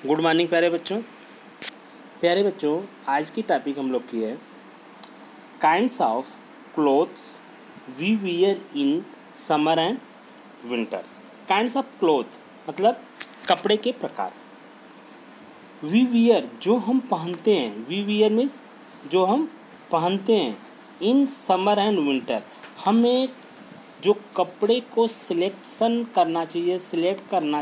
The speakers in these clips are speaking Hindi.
गुड मॉर्निंग प्यारे बच्चों। आज की टॉपिक हम लोग की है kinds of clothes we wear in summer and winter. Kinds of cloth मतलब कपड़े के प्रकार। वी वियर जो हम पहनते हैं, वी वियर मीन्स जो हम पहनते हैं, इन समर एंड विंटर हमें जो कपड़े को सिलेक्ट करना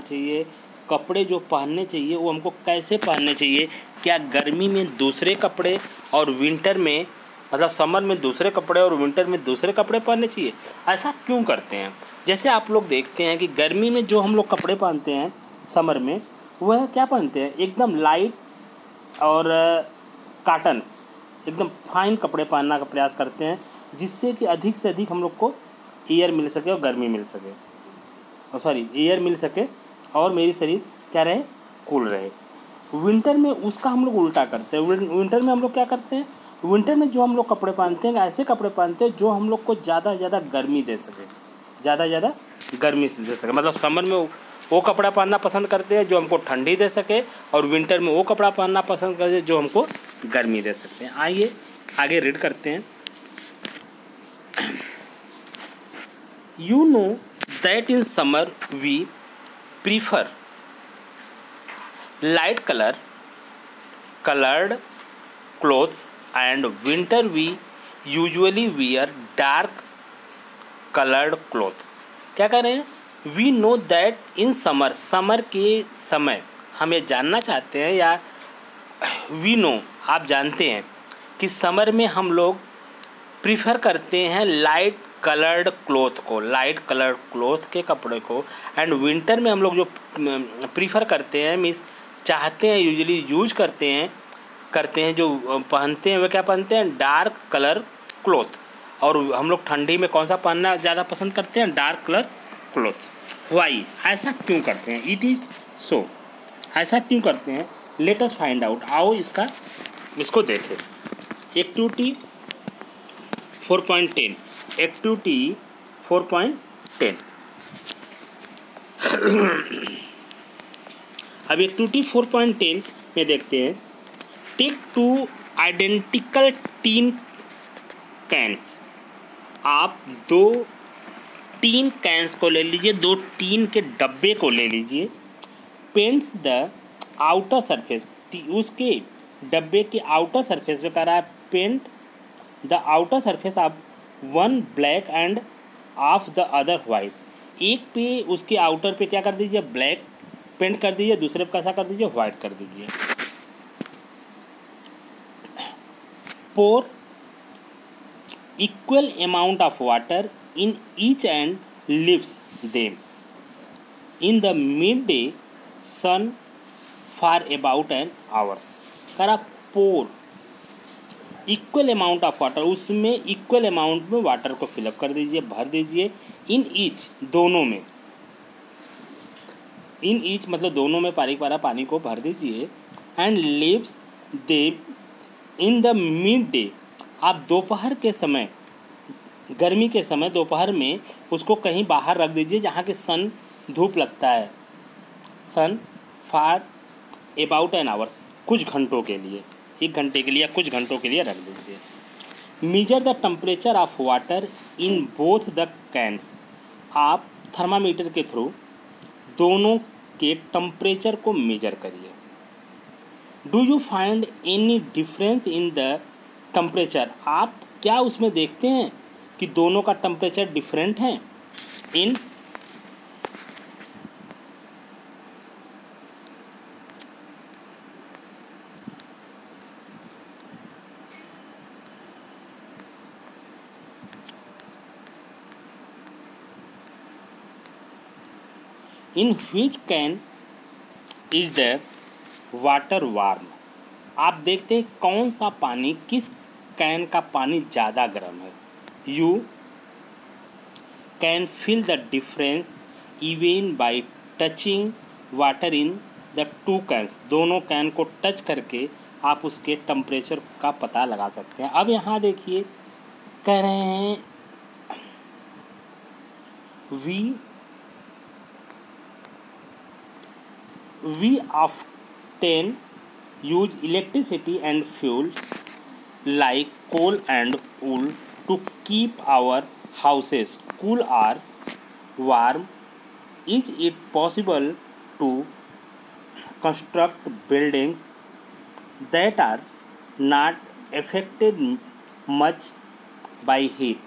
चाहिए, कपड़े जो पहनने चाहिए वो हमको कैसे पहनने चाहिए। क्या गर्मी में दूसरे कपड़े और विंटर में मतलब समर में दूसरे कपड़े और विंटर में दूसरे कपड़े पहनने चाहिए, ऐसा क्यों करते हैं। जैसे आप लोग देखते हैं कि गर्मी में जो हम लोग कपड़े पहनते हैं समर में, वह क्या पहनते हैं, एकदम लाइट और कॉटन, एकदम फाइन कपड़े पहनने का प्रयास करते हैं, जिससे कि अधिक से अधिक हम लोग को एयर मिल सके और गर्मी मिल सके, एयर मिल सके और मेरी शरीर क्या रहे, कूल रहे। विंटर में उसका हम लोग उल्टा करते हैं। विंटर में हम लोग क्या करते हैं, विंटर में जो हम लोग कपड़े पहनते हैं, ऐसे कपड़े पहनते हैं जो हम लोग को ज़्यादा से ज़्यादा गर्मी दे सके, मतलब समर में वो कपड़ा पहनना पसंद करते हैं जो हमको ठंडी दे सके, और विंटर में वो कपड़ा पहनना पसंद करते हैं जो हमको गर्मी दे सकते हैं। आइए आगे रीड करते हैं। You know that in summer we prefer light colored clothes, and winter we usually wear dark colored cloth। क्या कह रहे हैं, we know that in summer के समय हम ये जानना चाहते हैं, या वी नो आप जानते हैं कि समर में हम लोग प्रीफर करते हैं लाइट कलर्ड क्लॉथ के कपड़े को, एंड विंटर में हम लोग जो प्रीफर करते हैं मीन्स चाहते हैं, यूजुअली यूज करते हैं जो पहनते हैं, वे क्या पहनते हैं, डार्क कलर क्लॉथ। और हम लोग ठंडी में कौन सा पहनना ज़्यादा पसंद करते हैं, डार्क कलर क्लॉथ। वाई, ऐसा क्यों करते हैं, इट इज़ सो, ऐसा क्यों करते हैं, लेट अस फाइंड आउट। आओ इसको देखें। एक्टिविटी 4.10 एक्टिविटी 4.10 अब एक्टिविटी 4.10 में देखते हैं, टेक 2 आइडेंटिकल टीन कैंस। आप 2 टीन कैंस को ले लीजिए, 2 टीन के डब्बे को ले लीजिए। पेंट्स द आउटर सरफेस, उसके डब्बे के आउटर सरफेस पे कह रहा है paint the outer surface of one black and of the other white. एक पे उसके आउटर पे क्या कर दीजिए, ब्लैक पेंट कर दीजिए, दूसरे पे कैसा कर दीजिए, वाइट कर दीजिए। Pour equal amount of water in each and leaves them in the midday sun for about an hours. करा pour equal amount of water, उसमें इक्वल अमाउंट में वाटर को फिलअप कर दीजिए, भर दीजिए। इन ईच, दोनों में, इन ईच मतलब दोनों में पानी को भर दीजिए। And leaves they in the mid day, आप दोपहर के समय, गर्मी के समय दोपहर में उसको कहीं बाहर रख दीजिए जहाँ के सन धूप लगता है, सन फॉर अबाउट एन आवर्स, कुछ घंटों के लिए, 1 घंटे के लिए या कुछ घंटों के लिए रख दीजिए। Measure the temperature of water in both the cans, आप थर्मामीटर के थ्रू दोनों के टेम्परेचर को मेजर करिए। Do you find any difference in the temperature, आप क्या उसमें देखते हैं कि दोनों का टेम्परेचर डिफरेंट है। In which can is the water warm, आप देखते हैं कौन सा पानी, किस कैन का पानी ज़्यादा गर्म है। You can feel the difference even by touching water in the 2 cans, दोनों कैन को टच करके आप उसके टेम्परेचर का पता लगा सकते हैं। अब यहाँ देखिए कह रहे हैं we often often use electricity and fuel like coal and wool to keep our houses cool or warm. Is it possible to construct buildings that are not affected much by heat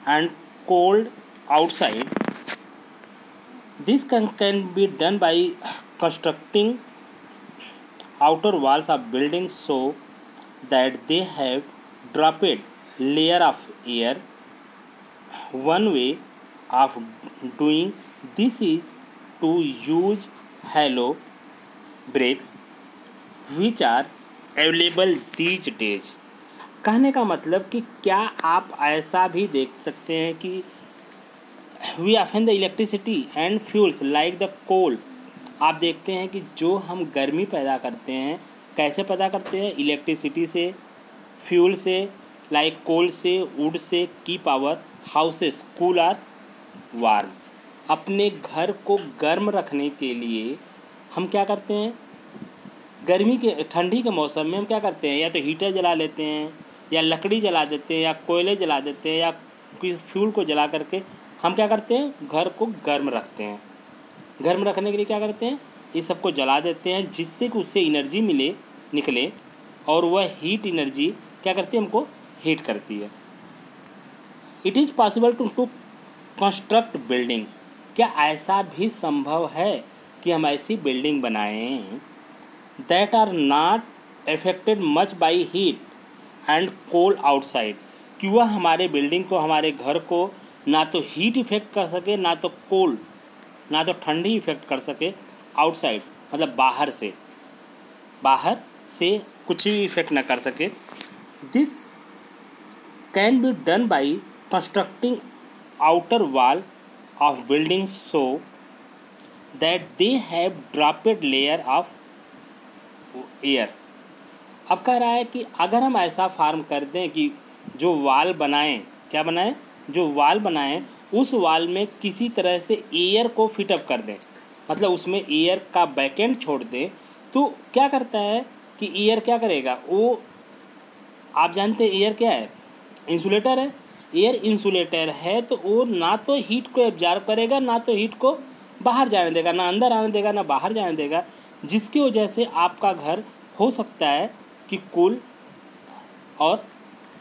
and cold outside? This can be done by constructing outer walls of buildings so that they have dropped layer of air. One way of doing this is to use hollow bricks which are available these days. कहने का मतलब कि क्या आप ऐसा भी देख सकते हैं कि we often the electricity and fuels like the coal. आप देखते हैं कि जो हम गर्मी पैदा करते हैं कैसे पैदा करते हैं? इलेक्ट्रिसिटी से, फ्यूल से, लाइक कोल से, वुड से, कीप आवर हाउसेस कूल और वार्म। अपने घर को गर्म रखने के लिए हम क्या करते हैं? ठंडी के मौसम में हम क्या करते हैं? या तो हीटर जला लेते हैं, या लकड़ी जला देते हैं, या कोयले जला देते हैं, या किसी फ्यूल को जला करके हम क्या करते हैं? घर को गर्म रखते हैं। गर्म रखने के लिए क्या करते हैं? इस सब को जला देते हैं जिससे कि उससे एनर्जी निकले और वह हीट एनर्जी क्या करती है? हमको हीट करती है। It is possible to construct building. क्या ऐसा भी संभव है कि हम ऐसी बिल्डिंग बनाएं that are not affected much by heat and cold outside, कि वह हमारे बिल्डिंग को, हमारे घर को ना तो हीट इफेक्ट कर सके, ना तो कोल्ड, ना तो ठंडी इफेक्ट कर सके आउटसाइड, मतलब बाहर से कुछ भी इफेक्ट ना कर सके। This can be done by constructing outer wall of building so that they have dropped layer of air. अब कह रहा है कि अगर हम ऐसा फार्म कर दें कि जो वाल बनाएं, क्या बनाएं? जो वाल बनाएं उस वाल में किसी तरह से एयर को फिटअप कर दें, मतलब उसमें एयर का बैकेंड छोड़ दें, तो क्या करता है कि एयर क्या करेगा? वो आप जानते हैं एयर क्या है? इंसुलेटर है। एयर इंसुलेटर है तो वो ना तो हीट को एब्जॉर्ब करेगा, ना तो हीट को बाहर जाने देगा, ना अंदर आने देगा, ना बाहर जाने देगा, जिसकी वजह से आपका घर हो सकता है कि कूल और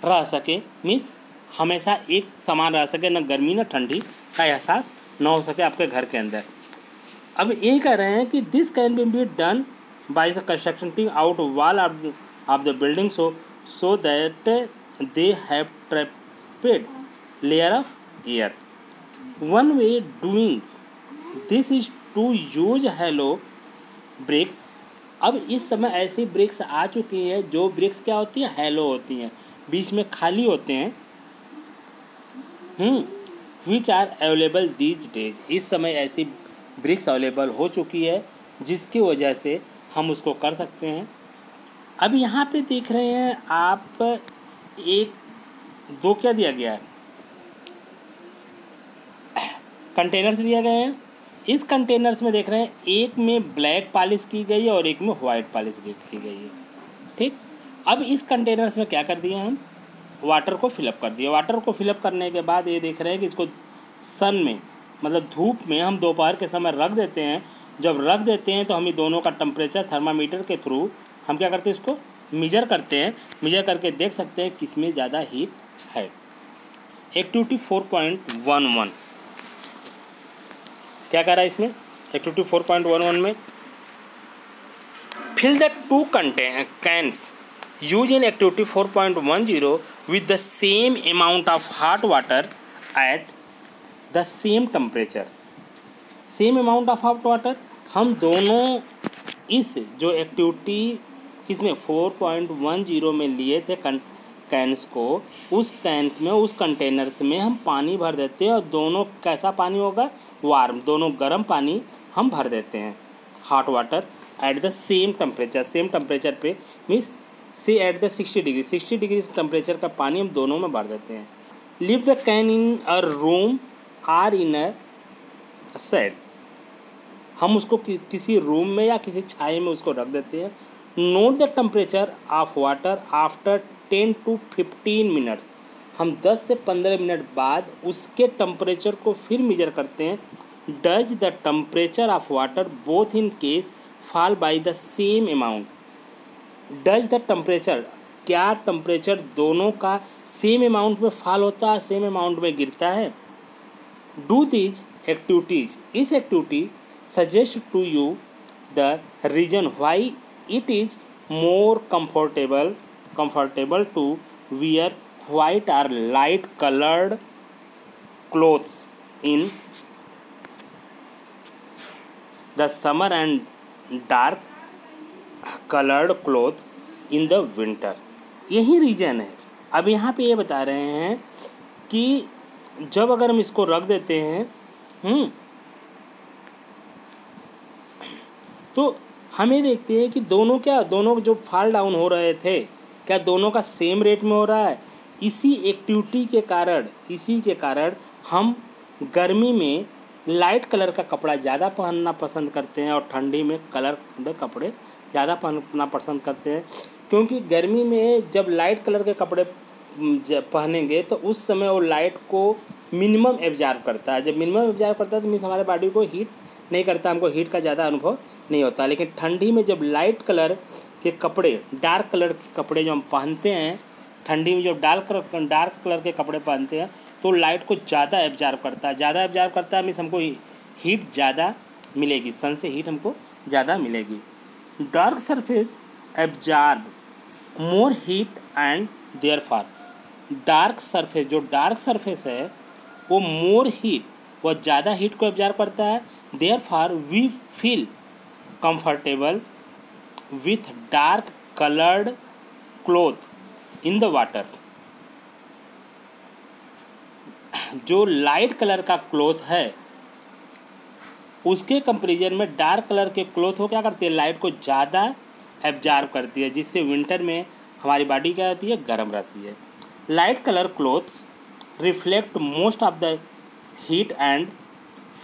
रह सके, मीन्स हमेशा एक समान रह सके, न गर्मी न ठंडी का एहसास न हो सके आपके घर के अंदर। अब ये कह रहे हैं कि this can be done by the constructing out wall of the building so that they have trapped layer of air. One way doing this is to use hollow bricks. अब इस समय ऐसी ब्रिक्स आ चुकी हैं जो ब्रिक्स क्या होती है? हेलो होती हैं, बीच में खाली होते हैं, which are available these days. इस समय ऐसी ब्रिक्स अवेलेबल हो चुकी है जिसकी वजह से हम उसको कर सकते हैं। अब यहाँ पे देख रहे हैं आप, दो क्या दिया गया है? कंटेनर्स दिया गए हैं। इस कंटेनर्स में देख रहे हैं एक में ब्लैक पॉलिश की गई है और एक में वाइट पॉलिश की गई है, ठीक। अब इस कंटेनर्स में क्या कर दिया? हम वाटर को फिलअप कर दिया। वाटर को फिलअप करने के बाद ये देख रहे हैं कि इसको सन में, मतलब धूप में हम दोपहर के समय रख देते हैं। जब रख देते हैं तो हम दोनों का टेम्परेचर थर्मामीटर के थ्रू हम क्या करते हैं? इसको मेजर करते हैं। मेजर करके देख सकते हैं किसमें ज़्यादा हीट है। एक्टिविटी 4.11 क्या कह रहा है इसमें? एक्टिविटी 4.11 में fill the 2 cans use in activity 4.10 with the same amount of hot water at the same temperature। Same amount of hot water हम दोनों इस जो एक्टिविटी किसमें 4.10 में लिए थे कैंस को, उस कैंस में, उस कंटेनर्स में हम पानी भर देते हैं और दोनों कैसा पानी होगा? वार्म, दोनों गर्म पानी हम भर देते हैं। Hot water at the same temperature, same temperature पे मीन्स से एट द 60 डिग्री टेम्परेचर का पानी हम दोनों में भर देते हैं। Leave the can in a room or in a shade. हम उसको किसी रूम में या किसी छाये में उसको रख देते हैं। Note the temperature of water after 10 to 15 minutes. हम 10 से 15 मिनट बाद उसके टेम्परेचर को फिर मेजर करते हैं। Does the temperature of water both in case fall by the same amount. Does the temperature, क्या टेम्परेचर दोनों का सेम अमाउंट में फॉल होता है, सेम अमाउंट में गिरता है। डू दीज एक्टिविटीज, इस activity suggest to you the reason why it is more comfortable to wear white or light colored clothes in the summer and dark colored cloth in the winter। यही रीज़न है। अब यहाँ पे ये बता रहे हैं कि जब अगर हम इसको रख देते हैं तो हमें देखते हैं कि दोनों जो फॉल डाउन हो रहे थे, क्या दोनों का सेम रेट में हो रहा है। इसी एक्टिविटी के कारण हम गर्मी में लाइट कलर का कपड़ा ज़्यादा पहनना पसंद करते हैं और ठंडी में कलर कपड़े ज़्यादा पहनना पसंद करते हैं। क्योंकि गर्मी में जब लाइट कलर के कपड़े पहनेंगे तो उस समय वो लाइट को मिनिमम एब्जॉर्ब करता है। जब मिनिमम एब्जॉर्ब करता है तो मीन्स हमारे बॉडी को हीट नहीं करता, हमको हीट का ज़्यादा अनुभव नहीं होता। लेकिन ठंडी में जब लाइट कलर के कपड़े, डार्क कलर के कपड़े जो हम पहनते हैं, ठंडी में जब डार्क कलर के कपड़े पहनते हैं तो लाइट को ज़्यादा एब्जॉर्ब करता है मीन्स हमको हीट ज़्यादा मिलेगी, सन से हीट हमको ज़्यादा मिलेगी। Dark surface absorb more heat and therefore, dark surface है वो मोर हीट, वो ज़्यादा हीट को एब्जॉर्ब करता है। Therefore we feel comfortable with dark coloured cloth in the water. जो लाइट कलर का क्लॉथ है उसके कंपैरिजन में डार्क कलर के क्लॉथ हो क्या करती है, लाइट को ज़्यादा एब्जॉर्ब करती है, जिससे विंटर में हमारी बॉडी क्या रहती है, गर्म रहती है। Light colour clothes reflect most of the heat and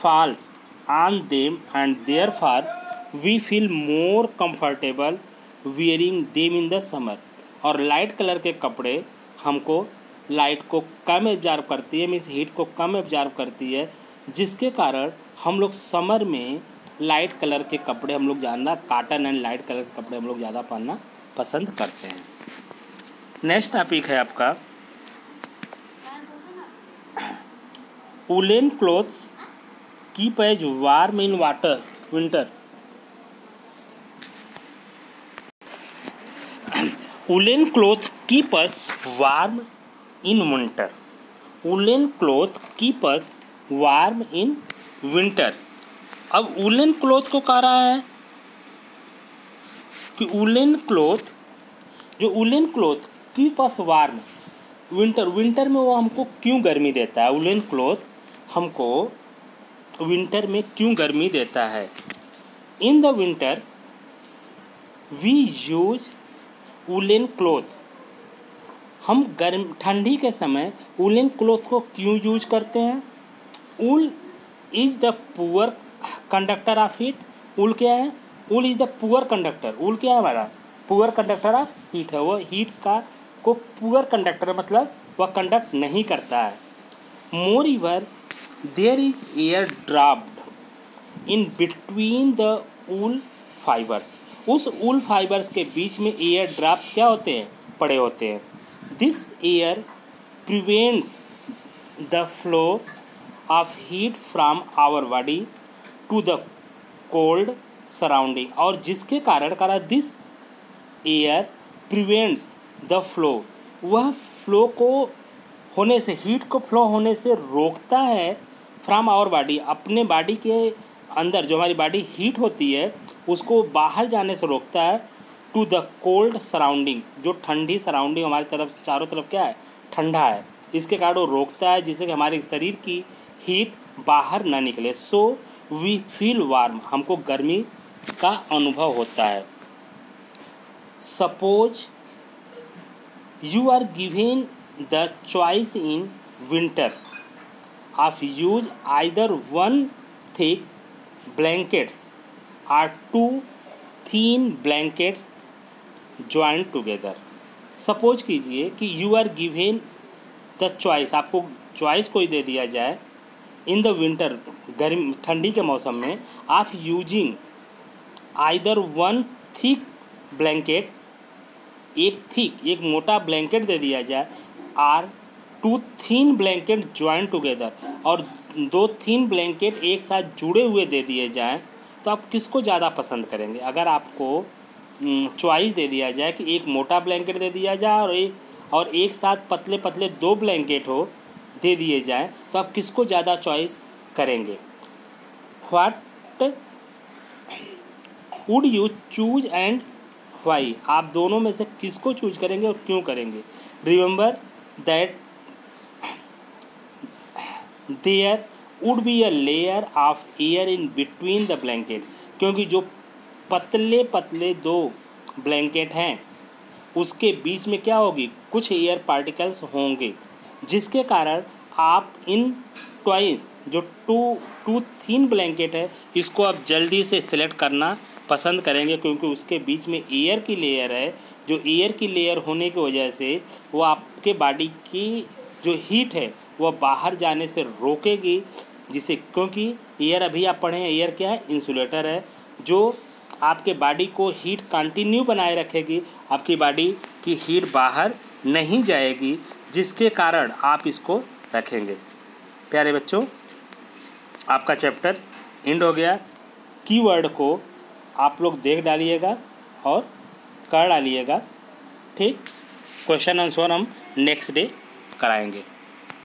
falls on them and therefore we feel more comfortable wearing them in the summer. और लाइट कलर के कपड़े हमको लाइट को कम एब्जॉर्ब करती है, मीन्स हीट को कम एब्जॉर्ब करती है, जिसके कारण हम लोग समर में लाइट कलर के कपड़े हम लोग ज़्यादा, कॉटन एंड लाइट कलर के कपड़े हम लोग ज़्यादा पहनना पसंद करते हैं। नेक्स्ट टॉपिक है आपका woollen clothes keep us warm in winter. Woollen cloth keep us warm in winter. Woollen cloth keep us warm in winter. अब वूलन क्लॉथ को कह रहा है कि woollen cloth keep us warm winter में वो हमको क्यों गर्मी देता है। वूलन क्लॉथ हमको विंटर में क्यों गर्मी देता है। In the winter we use woollen cloth. हम ठंडी के समय वूलन क्लॉथ को क्यों यूज करते हैं। Wool is the poor conductor of heat. Wool क्या है, wool is the poor conductor. Wool क्या है हमारा, पुअर कंडक्टर ऑफ हीट है। वो हीट को पुअर कंडक्टर मतलब वह कंडक्ट नहीं करता है। Moreover there is air draft in between the wool fibres. उस वूल फाइबर्स के बीच में एयर ड्राफ्ट्स क्या होते हैं, पड़े होते हैं। This air prevents the flow of heat from our body to the cold surrounding. और जिसके कारण this air prevents the flow, वह फ्लो को होने से, हीट को फ्लो होने से रोकता है। फ्रॉम आवर बॉडी, अपने बॉडी के अंदर जो हमारी बॉडी हीट होती है उसको बाहर जाने से रोकता है। टू द कोल्ड सराउंडिंग, जो ठंडी सराउंडिंग हमारी तरफ चारों तरफ क्या है, ठंडा है, इसके कारण वो रोकता है जिससे कि हमारे शरीर की हीट बाहर ना निकले। सो वी फील वार्म, हमको गर्मी का अनुभव होता है। Suppose you are given the choice in winter of use either one thick blankets are two thin blankets joined together. सपोज कीजिए कि you are given the choice, आपको चॉइस कोई दे दिया जाए इन द विंटर, गर्मी ठंडी के मौसम में आप using either one thick blanket, एक मोटा ब्लैंकेट दे दिया जाए, or two thin blanket join together, और दो थीन ब्लैंकेट एक साथ जुड़े हुए दे दिए जाएं, तो आप किसको ज़्यादा पसंद करेंगे? अगर आपको चॉइस दे दिया जाए कि एक मोटा ब्लैंकेट दे दिया जाए और एक साथ पतले पतले दो ब्लैंकेट हो दे दिए जाएं, तो आप किसको ज़्यादा चॉइस करेंगे? What would you choose and why? आप दोनों में से किसको चूज करेंगे और क्यों करेंगे? Remember that there would be a layer of air in between the blanket, क्योंकि जो पतले पतले दो ब्लैंकेट हैं उसके बीच में क्या होगी? कुछ एयर पार्टिकल्स होंगे, जिसके कारण आप इन ट्वाइस जो टू थिन ब्लैंकेट है इसको आप जल्दी से सिलेक्ट करना पसंद करेंगे, क्योंकि उसके बीच में एयर की लेयर है। जो एयर की लेयर होने की वजह से वो आपके बॉडी की जो हीट है वह बाहर जाने से रोकेगी, जिसे क्योंकि एयर, अभी आप पढ़ें, एयर क्या है? इंसुलेटर है, जो आपके बॉडी को हीट कंटिन्यू बनाए रखेगी, आपकी बॉडी की हीट बाहर नहीं जाएगी, जिसके कारण आप इसको रखेंगे। प्यारे बच्चों, आपका चैप्टर एंड हो गया। कीवर्ड को आप लोग देख डालिएगा और कर डालिएगा, ठीक। क्वेश्चन आंसर हम नेक्स्ट डे कराएंगे।